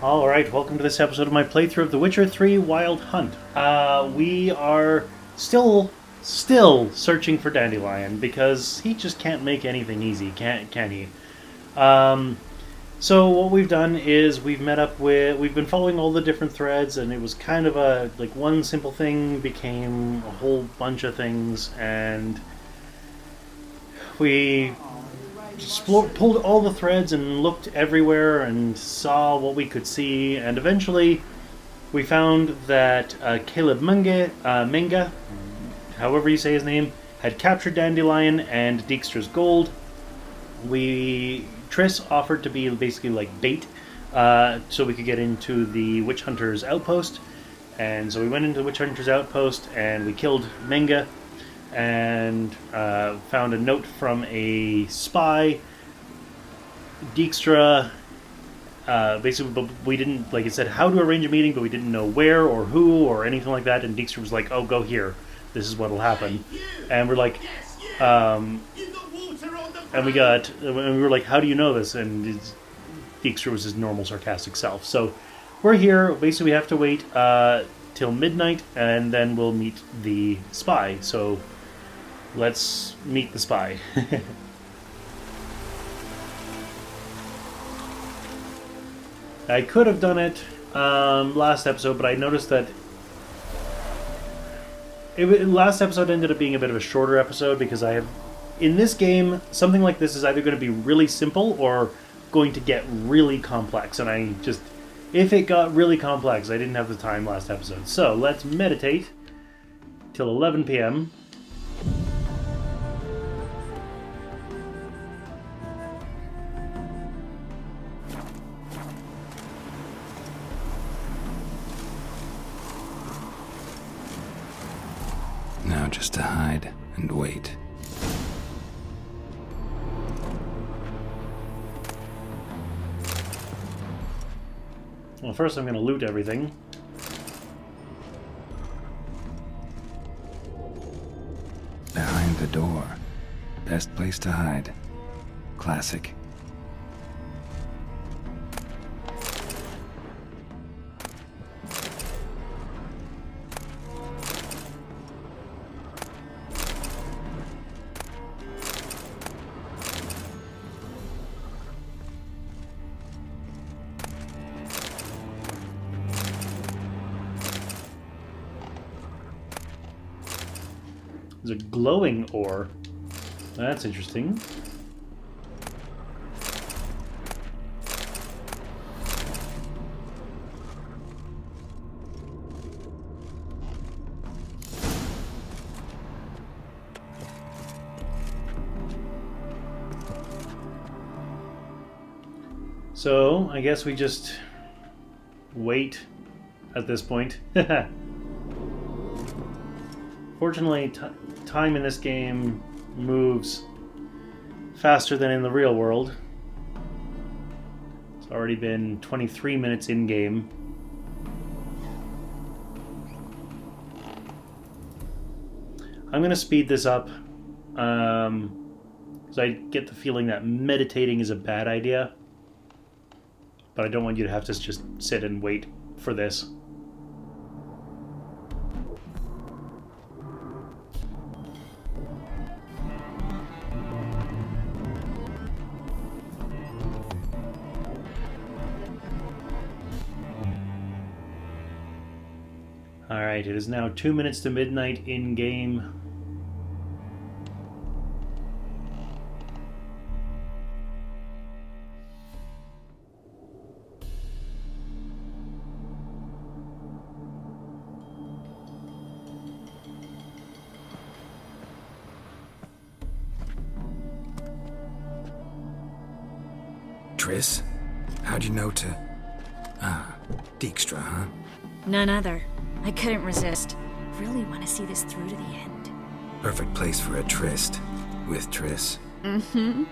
Alright, welcome to this episode of my playthrough of The Witcher 3 Wild Hunt. We are still searching for Dandelion because he just can't make anything easy, can he? So what we've done is we've been following all the different threads, and it was kind of like one simple thing became a whole bunch of things, and we pulled all the threads and looked everywhere and saw what we could see, and eventually we found that Caleb Menge, however you say his name, had captured Dandelion and Dijkstra's gold. Triss offered to be basically like bait, so we could get into the Witch Hunter's outpost, and so we went into the Witch Hunter's outpost and we killed Menge, and found a note from a spy. Dijkstra, basically, but we didn't, like it said, how to arrange a meeting, but we didn't know where or who or anything like that, and Dijkstra was like, oh, go here, this is what'll happen. And we're like, and we were like, how do you know this? And Dijkstra was his normal sarcastic self. So we're here, basically we have to wait till midnight, and then we'll meet the spy. So let's meet the spy. I could have done it last episode, but I noticed that last episode ended up being a bit of a shorter episode because in this game, something like this is either going to be really simple or going to get really complex, and if it got really complex, I didn't have the time last episode. So let's meditate till 11 p.m. Now just to hide and wait. Well, first I'm going to loot everything. Behind the door. Best place to hide. Classic. There's a glowing ore. That's interesting. So, I guess we just wait at this point. Fortunately, time in this game moves faster than in the real world. It's already been 23 minutes in-game. I'm going to speed this up, because I get the feeling that meditating is a bad idea. But I don't want you to have to just sit and wait for this. Alright, it is now 2 minutes to midnight in-game. Triss? How'd you know to... Dijkstra, huh? None other. I couldn't resist. Really want to see this through to the end. Perfect place for a tryst. With Triss. Mm-hmm.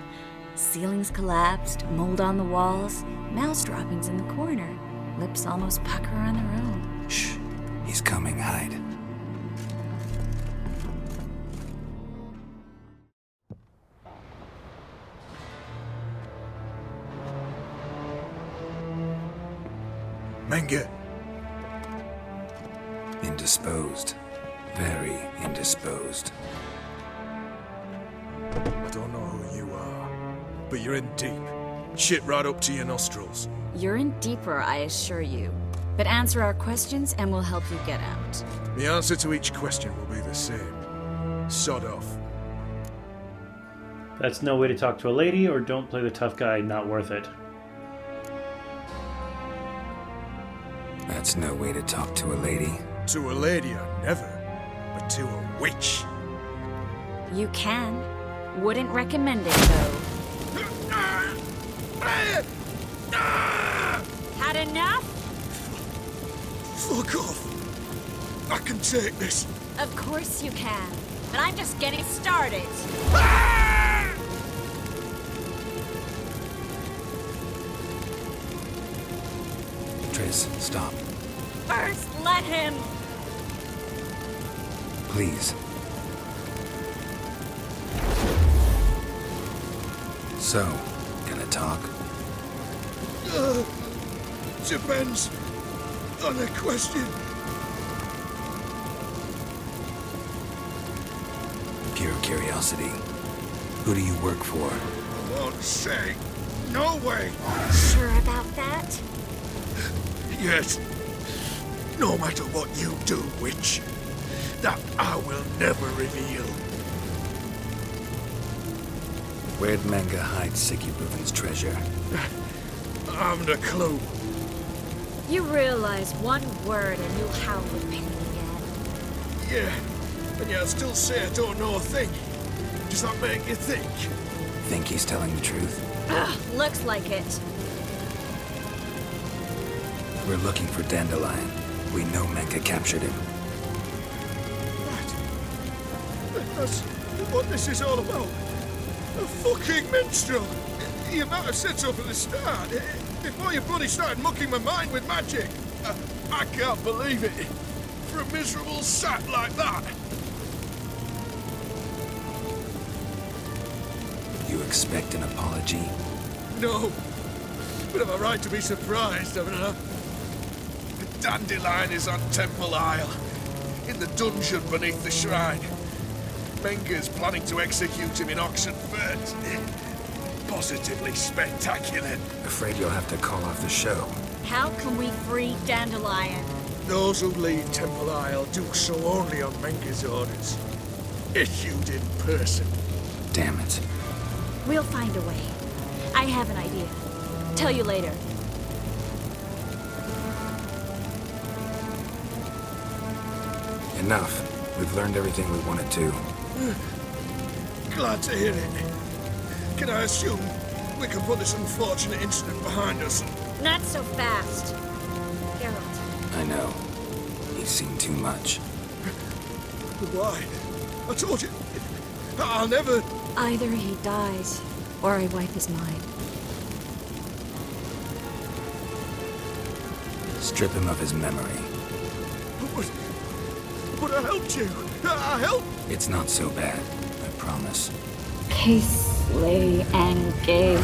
Ceilings collapsed, mold on the walls, mouse droppings in the corner. Lips almost pucker on their own. Shh. He's coming. Hide. Menge. Indisposed. Very indisposed. I don't know who you are, but you're in deep. Shit right up to your nostrils. You're in deeper, I assure you. But answer our questions and we'll help you get out. The answer to each question will be the same. Sod off. That's no way to talk to a lady, or don't play the tough guy, not worth it. That's no way to talk to a lady. To a lady, I never. But to a witch. You can. Wouldn't recommend it, though. Had enough? Fuck off. I can take this. Of course you can. But I'm just getting started. Triss, stop. First, let him. Please. So, gonna talk? Depends on the question. Pure curiosity. Who do you work for? I won't say. No way. Sure about that? Yes. No matter what you do, witch, that I will never reveal. Where'd Menge hide Sicky Reuven's treasure? I haven't a clue. You realize one word and you'll howl with pain again. Yeah, and yet I still say I don't know a thing. Does that make you think? Think he's telling the truth? Ugh, looks like it. We're looking for Dandelion. We know Menge captured him. That's what this is all about. A fucking minstrel. You might have said so from the start. Before you bloody started mucking my mind with magic. I can't believe it. For a miserable sap like that. You expect an apology? No. But I'm right to be surprised, haven't I? The Dandelion is on Temple Isle. In the dungeon beneath the shrine. Menge's planning to execute him in Oxenfurt. Positively spectacular. Afraid you'll have to call off the show. How can we free Dandelion? Those who leave Temple Isle do so only on Menge's orders. Issued in person. Damn it. We'll find a way. I have an idea. Tell you later. Enough. We've learned everything we wanted to. Glad to hear it. Can I assume we can put this unfortunate incident behind us? Not so fast. Geralt. I know. He's seen too much. Why? I told you. I'll never... Either he dies, or I wipe his mind. Strip him of his memory. But I helped you. I helped. It's not so bad, I promise. Case, lay, and gave.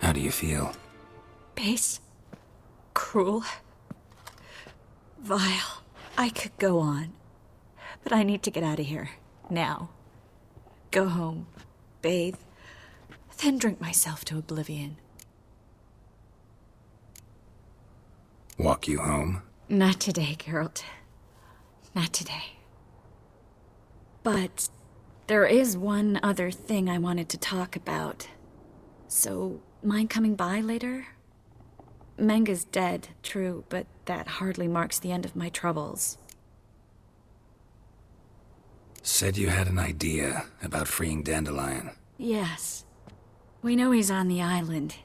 How do you feel? Base. Cruel. Vile. I could go on. But I need to get out of here. Now. Go home. Bathe. Then drink myself to oblivion. Walk you home? Not today, Geralt. Not today. But there is one other thing I wanted to talk about. So, mind coming by later? Menge's dead, true, but that hardly marks the end of my troubles. Said you had an idea about freeing Dandelion. Yes. We know he's on the island,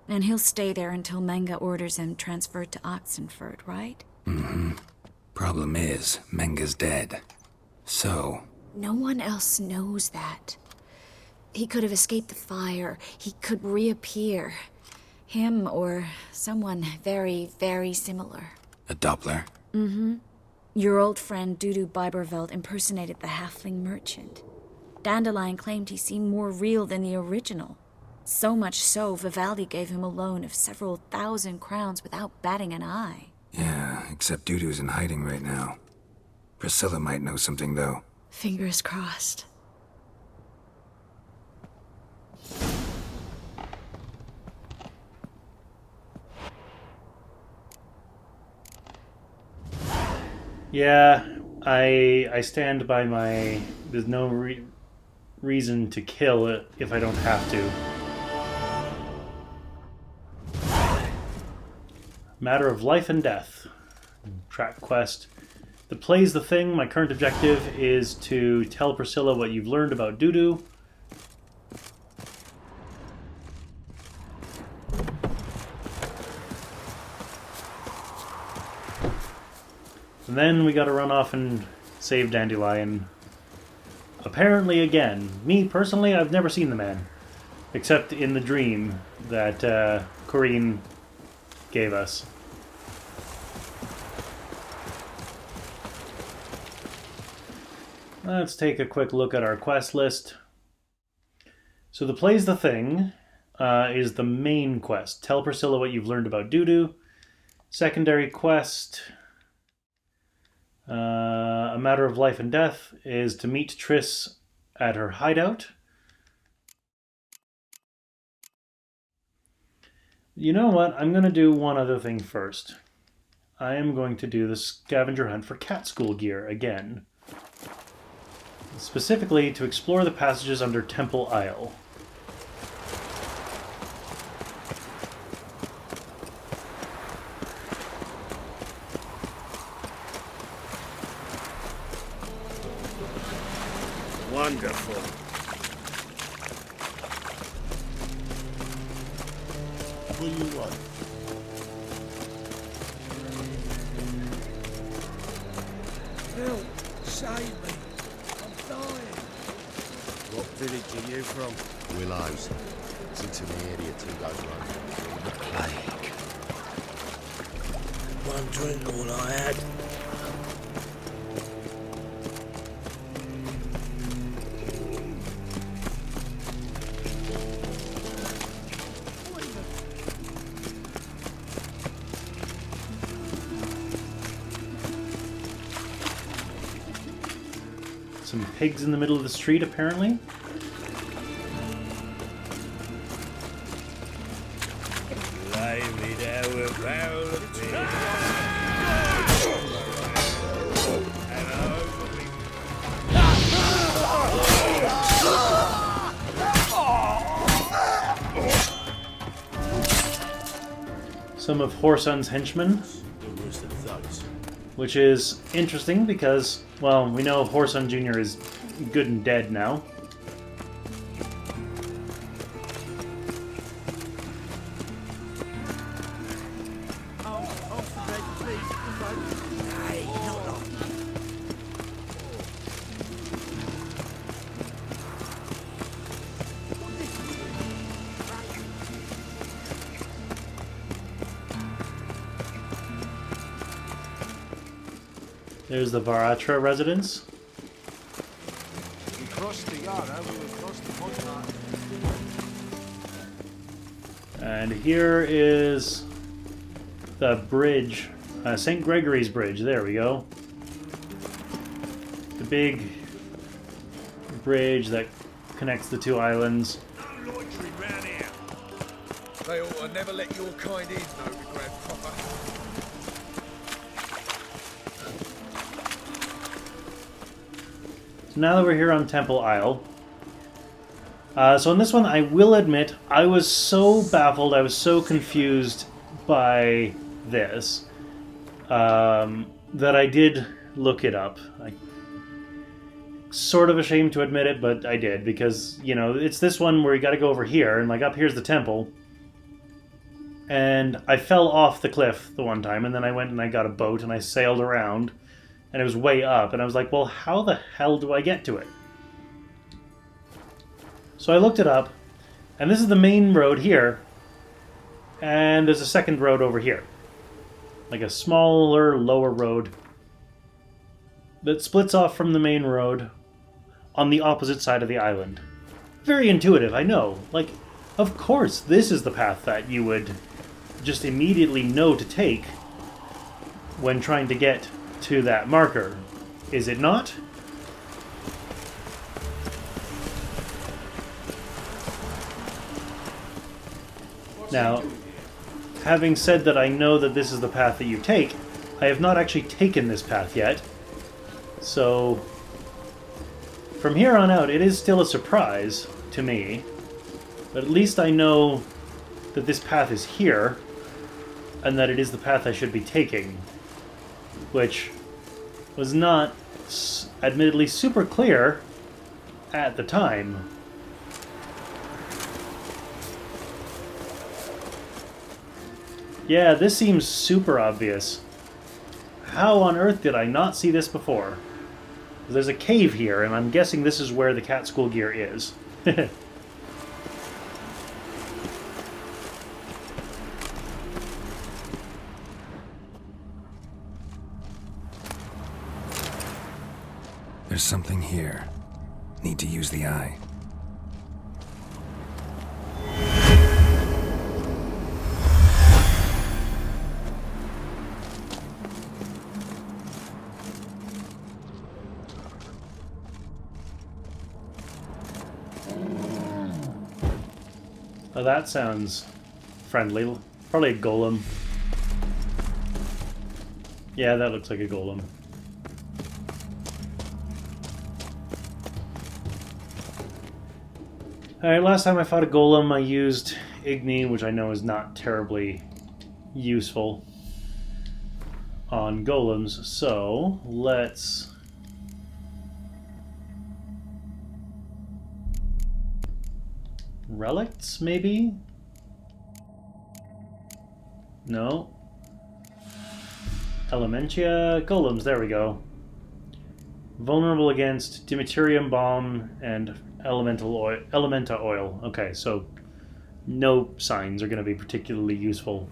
and he'll stay there until Menge orders him transferred to Oxenfurt, right? Mm-hmm. Problem is, Menge's dead. So... No one else knows that. He could have escaped the fire. He could reappear. Him or someone very, very similar. A Doppler? Mm-hmm. Your old friend Dudu Biberveld impersonated the halfling merchant. Dandelion claimed he seemed more real than the original. So much so, Vivaldi gave him a loan of several thousand crowns without batting an eye. Yeah, except Dudu's in hiding right now. Priscilla might know something, though. Fingers crossed. Yeah, I stand by my... There's no reason to kill it if I don't have to. Matter of life and death. Track quest. The play's the thing. My current objective is to tell Priscilla what you've learned about Dudu. And then we gotta run off and save Dandelion. Apparently again. Me, personally, I've never seen the man. Except in the dream that Corinne gave us. Let's take a quick look at our quest list. So the play's the thing is the main quest. Tell Priscilla what you've learned about Dudu. Secondary quest, a matter of life and death, is to meet Triss at her hideout. You know what? I'm going to do one other thing first. I am going to do the scavenger hunt for cat school gear again. Specifically to explore the passages under Temple Isle. Wonderful. What do you want? Help! Save me! I'm dying! What village are you from? Willows. It's into the area two days ago. The plague. One drink all I had. Some pigs in the middle of the street, apparently. Lay me down with Some of Whoreson's henchmen. Which is interesting because, well, we know Whoreson Jr. is good and dead now. There's the Varatra residence. We crossed the yard, we crossed the pond. And here is the bridge, St. Gregory's Bridge. There we go. The big bridge that connects the two islands. No loitering round here. They ought to never let your kind in, no regret, Papa. So now that we're here on Temple Isle, so in this one, I will admit, I was so baffled, I was so confused by this, that I did look it up. I'm sort of ashamed to admit it, but I did, because, you know, it's this one where you gotta go over here, and like up here's the temple, and I fell off the cliff the one time, and then I went and I got a boat, and I sailed around, and it was way up, and I was like, well, how the hell do I get to it? So I looked it up, and this is the main road here, and there's a second road over here. Like a smaller, lower road. that splits off from the main road on the opposite side of the island. Very intuitive, I know. Like, of course, this is the path that you would just immediately know to take when trying to get to that marker. Is it not? Now, having said that I know that this is the path that you take, I have not actually taken this path yet. So, from here on out, it is still a surprise to me. But at least I know that this path is here, and that it is the path I should be taking. Which was not, admittedly, super clear at the time. Yeah, this seems super obvious. How on earth did I not see this before? There's a cave here, and I'm guessing this is where the cat school gear is. There's something here. Need to use the eye. Oh, that sounds friendly. Probably a golem. Yeah, that looks like a golem. Alright, last time I fought a golem, I used Igni, which I know is not terribly useful on golems, so let's... Relicts, maybe? No. Elementia golems, there we go. Vulnerable against Dimiterium bomb and elementa oil. Okay, so no signs are going to be particularly useful.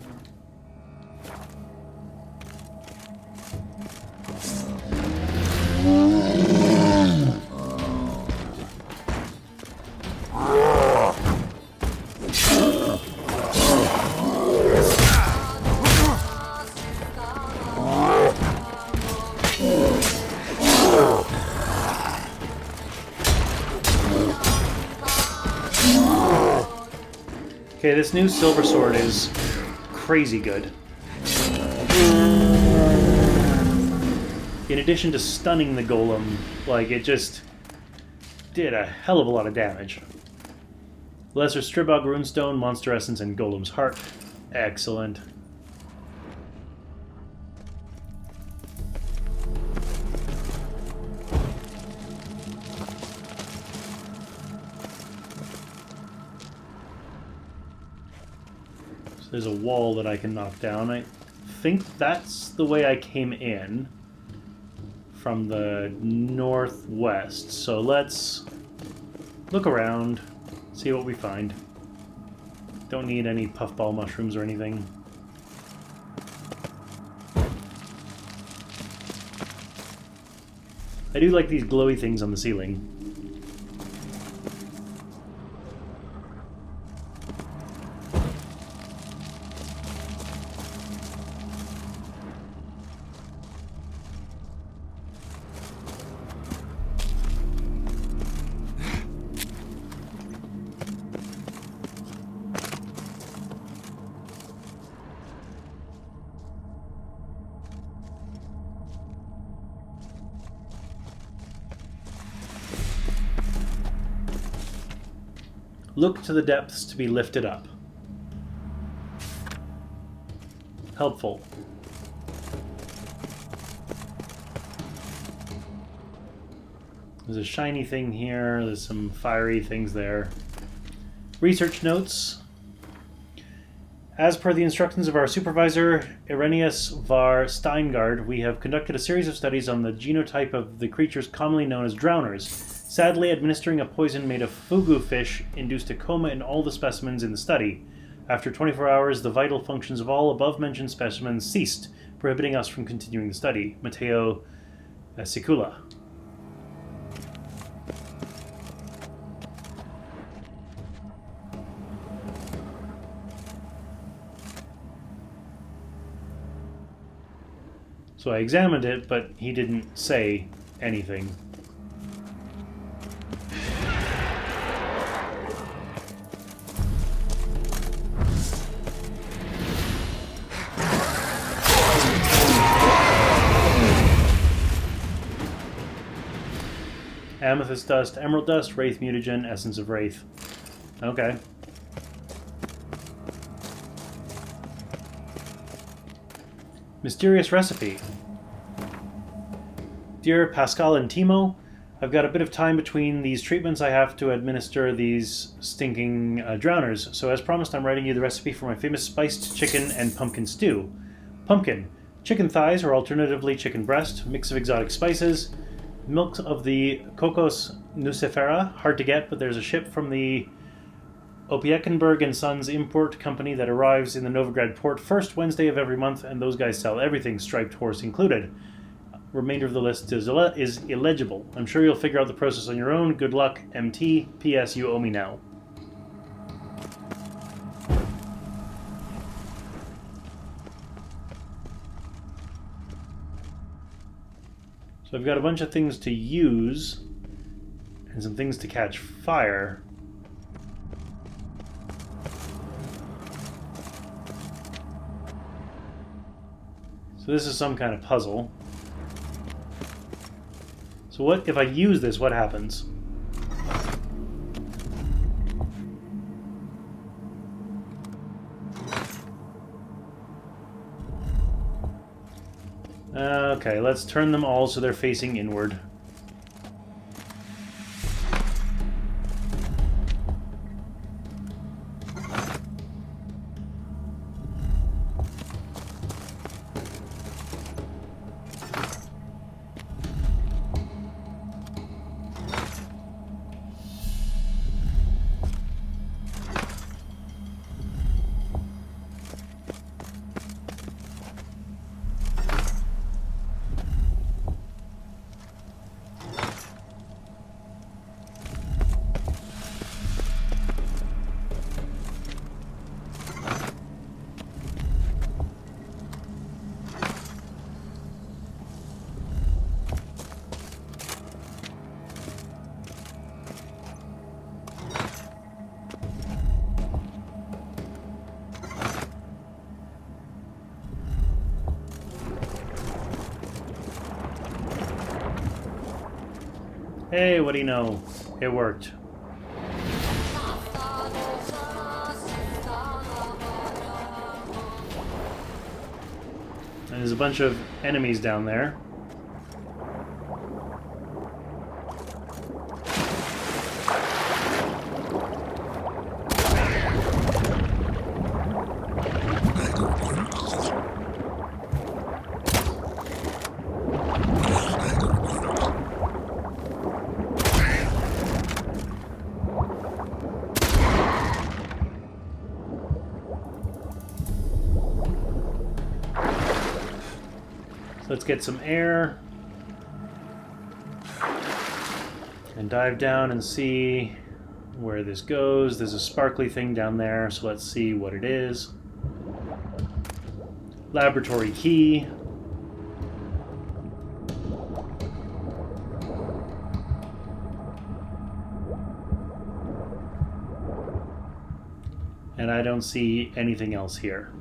Okay, this new silver sword is crazy good. In addition to stunning the golem, like, it just did a hell of a lot of damage. Lesser Stribog runestone, monster essence, and golem's heart. Excellent. There's a wall that I can knock down. I think that's the way I came in from the northwest. So let's look around, see what we find. Don't need any puffball mushrooms or anything. I do like these glowy things on the ceiling. Look to the depths to be lifted up. Helpful. There's a shiny thing here, there's some fiery things there. Research notes. As per the instructions of our supervisor, Irenaeus var Steingard, we have conducted a series of studies on the genotype of the creatures commonly known as drowners. Sadly, administering a poison made of fugu fish induced a coma in all the specimens in the study. After 24 hours, the vital functions of all above-mentioned specimens ceased, prohibiting us from continuing the study. Matteo Sikula. So I examined it, but he didn't say anything. Amethyst dust, emerald dust, wraith mutagen, essence of wraith. Okay. Mysterious recipe. Dear Pascal and Timo, I've got a bit of time between these treatments. I have to administer these stinking drowners. So as promised, I'm writing you the recipe for my famous spiced chicken and pumpkin stew. Pumpkin. Chicken thighs, or alternatively chicken breast, mix of exotic spices, milk of the Cocos nucifera, hard to get, but there's a ship from the Opiekenberg and Sons Import Company that arrives in the Novigrad port first Wednesday of every month, and those guys sell everything, striped horse included. Remainder of the list is illegible. I'm sure you'll figure out the process on your own. Good luck, MT. P.S. You owe me now. So I've got a bunch of things to use and some things to catch fire. So this is some kind of puzzle. So what if I use this, what happens? Okay, let's turn them all so they're facing inward. Hey, what do you know? It worked. And there's a bunch of enemies down there. Let's get some air and dive down and see where this goes. There's a sparkly thing down there, so let's see what it is. Laboratory key. And I don't see anything else here.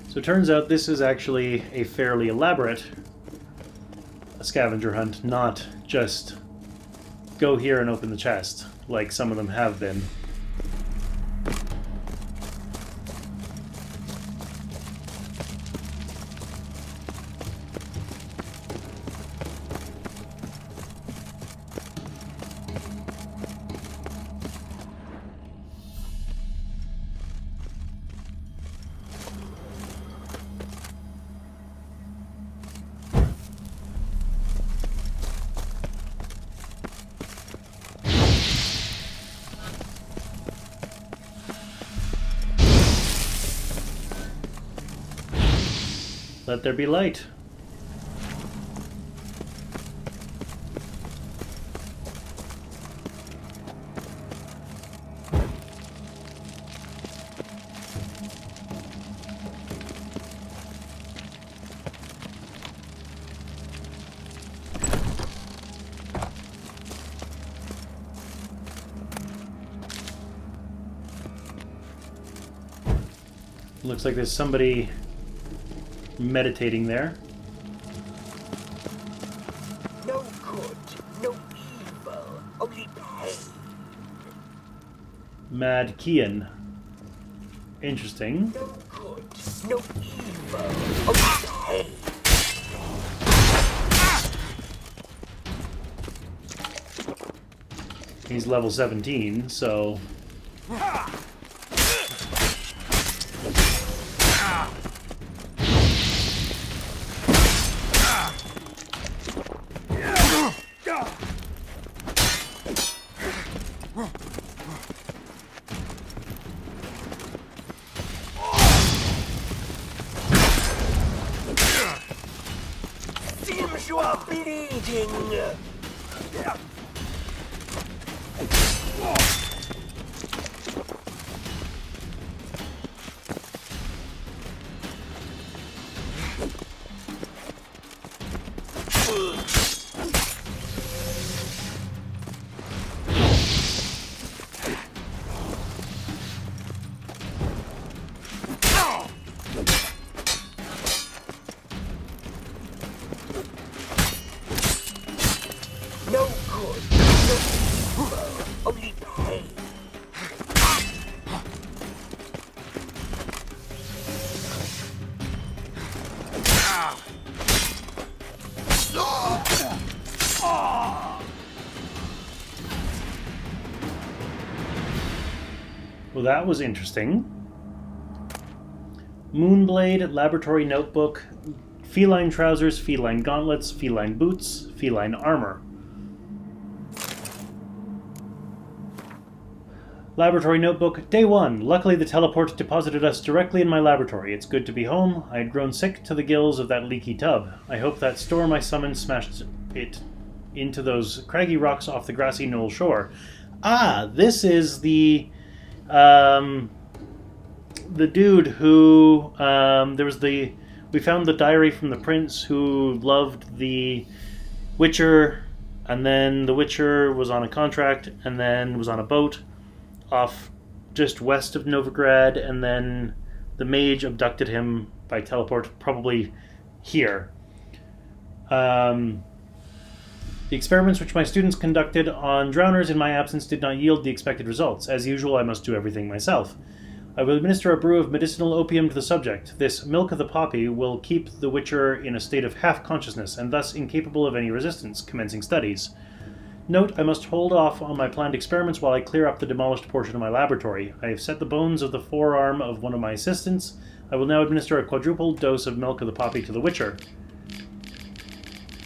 So it turns out this is actually a fairly elaborate scavenger hunt, not just go here and open the chest, like some of them have been. Let there be light. Looks like there's somebody meditating there. No good, no evil, only pain. Mad Kian. Interesting. No good, no evil, only pain. He's level 17, so... Seems you are bleeding. No good, no evil, only pain. Well, that was interesting. Moonblade, laboratory notebook, feline trousers, feline gauntlets, feline boots, feline armor. Laboratory notebook, day 1. Luckily the teleport deposited us directly in my laboratory. It's good to be home. I had grown sick to the gills of that leaky tub. I hope that storm I summoned smashed it into those craggy rocks off the grassy knoll shore. Ah, this is the dude who, we found the diary from the prince who loved the Witcher, and then the Witcher was on a contract, and then was on a boat off just west of Novigrad, and then the mage abducted him by teleport, probably here. The experiments which my students conducted on drowners in my absence did not yield the expected results. As usual, I must do everything myself. I will administer a brew of medicinal opium to the subject. This milk of the poppy will keep the Witcher in a state of half-consciousness, and thus incapable of any resistance, commencing studies. Note, I must hold off on my planned experiments while I clear up the demolished portion of my laboratory. I have set the bones of the forearm of one of my assistants. I will now administer a quadruple dose of milk of the poppy to the Witcher.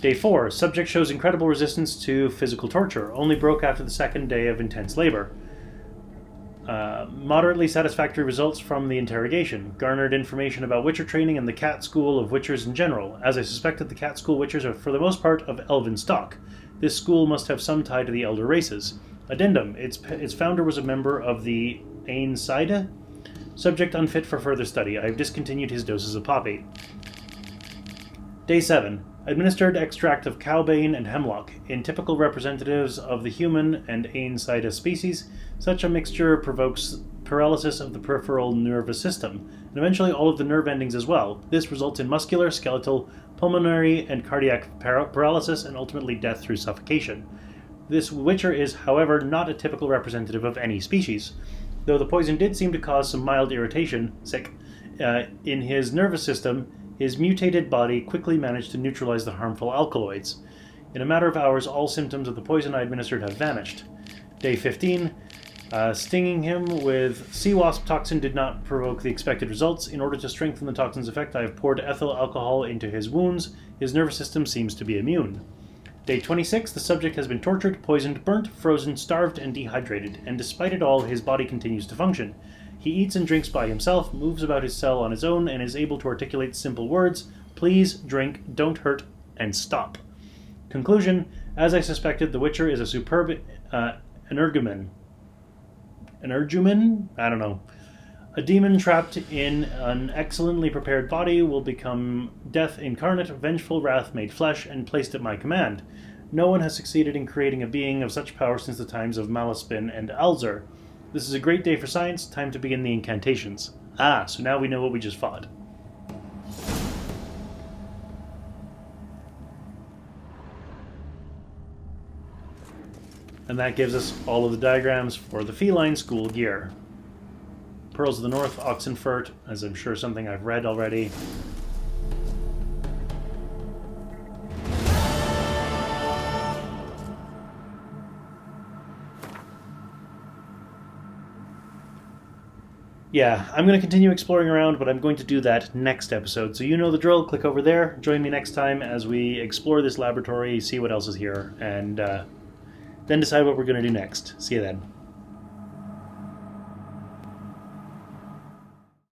Day 4. Subject shows incredible resistance to physical torture. Only broke after the second day of intense labor. Moderately satisfactory results from the interrogation. Garnered information about Witcher training and the cat school of Witchers in general. As I suspected, the cat school Witchers are for the most part of elven stock. This school must have some tie to the elder races. Addendum. Its founder was a member of the Ain Saida. Subject unfit for further study. I have discontinued his doses of poppy. Day 7. Administered extract of cowbane and hemlock. In typical representatives of the human and Ain Saida species, such a mixture provokes paralysis of the peripheral nervous system, and eventually all of the nerve endings as well. This results in muscular, skeletal, pulmonary, and cardiac paralysis, and ultimately death through suffocation. This Witcher is, however, not a typical representative of any species, though the poison did seem to cause some mild irritation, in his nervous system. His mutated body quickly managed to neutralize the harmful alkaloids. In a matter of hours, all symptoms of the poison I administered have vanished. Day 15. Stinging him with sea wasp toxin did not provoke the expected results. In order to strengthen the toxin's effect, I have poured ethyl alcohol into his wounds. His nervous system seems to be immune. Day 26. The subject has been tortured, poisoned, burnt, frozen, starved, and dehydrated, and despite it all, his body continues to function. He eats and drinks by himself, moves about his cell on his own, and is able to articulate simple words, Please drink, don't hurt, and stop. Conclusion, as I suspected, the Witcher is a superb energumen. Energumen? I don't know. A demon trapped in an excellently prepared body will become death incarnate, vengeful wrath made flesh, and placed at my command. No one has succeeded in creating a being of such power since the times of Malaspin and Alzur. This is a great day for science. Time to begin the incantations. Ah, so now we know what we just fought. And that gives us all of the diagrams for the feline school gear. Pearls of the North, Oxenfurt, as I'm sure something I've read already. Yeah, I'm going to continue exploring around, but I'm going to do that next episode. So you know the drill. Click over there. Join me next time as we explore this laboratory, see what else is here, and then decide what we're going to do next. See you then.